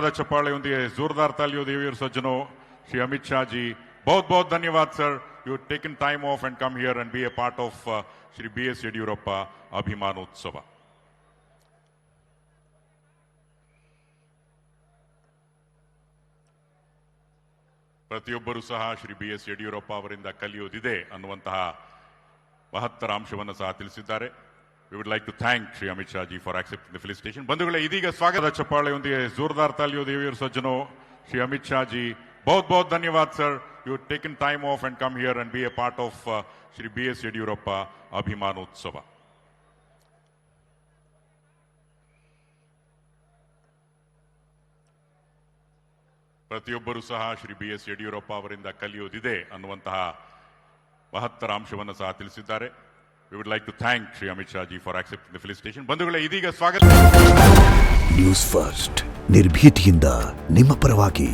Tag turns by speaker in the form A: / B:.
A: ಚಪ್ಪಾಳೆಯೊಂದಿಗೆ ಜೋರ್ದಾರ್ ತಾಲಿಯೋ ದೇವಿಯರ ಸಜ್ಜನೋ ಶ್ರೀ ಅಮಿತ್ ಶಾ ಜಿ बहुत बहुत धन्यवाद sir you taken time off and come here and be a part of Shri BS Yediyurappa अभिमानोत्सव ಪ್ರತಿಯೊಬ್ಬರೂ ಸಹ ಶ್ರೀ BS येडियुरप्पा ಅವರಿಂದ ಕಲಿಯೋದಿದೆ ಅನ್ನುವಂತಹ ಮಹತ್ತರ ಅಂಶವನ್ನು ಸಹ ತಿಳಿಸಿದ್ದಾರೆ. We would like to thank Shri Amit Shah ji for accepting the felicitation. ಬಂಧುಗಳೇ, ಇದೀಗ ಸ್ವಾಗತ ಚಪ್ಪಾಳೆಯೊಂದಿಗೆ ಜೋರ್ದಾರ್ ತಾಲಿಯೋ ದೇವಿಯರ ಸಜ್ಜನೋ ಶ್ರೀ ಅಮಿತ್ ಶಾ ಜಿ बहुत बहुत धन्यवाद sir you taken time off and come here and be a part of Shri BS Yediyurappa अभिमानोत्सव ಪ್ರತಿಯೊಬ್ಬರೂ ಸಹ ಶ್ರೀ BS येडियुरप्पा ಅವರಿಂದ ಕಲಿಯೋದಿದೆ ಅನ್ನುವಂತಹ ಮಹತ್ತರ ಅಂಶವನ್ನು ಸಹ ತಿಳಿಸಿದ್ದಾರೆ. We would like to thank Shri Amit Shah ji for accepting the felicitation. ಬಂಧುಗಳೇ, ಇದೀಗ ಸ್ವಾಗತ.
B: ನ್ಯೂಸ್ ಫಸ್ಟ್ ನಿರ್ಭೀತಿಯಿಂದ ನಿಮ್ಮ ಪರವಾಗಿ.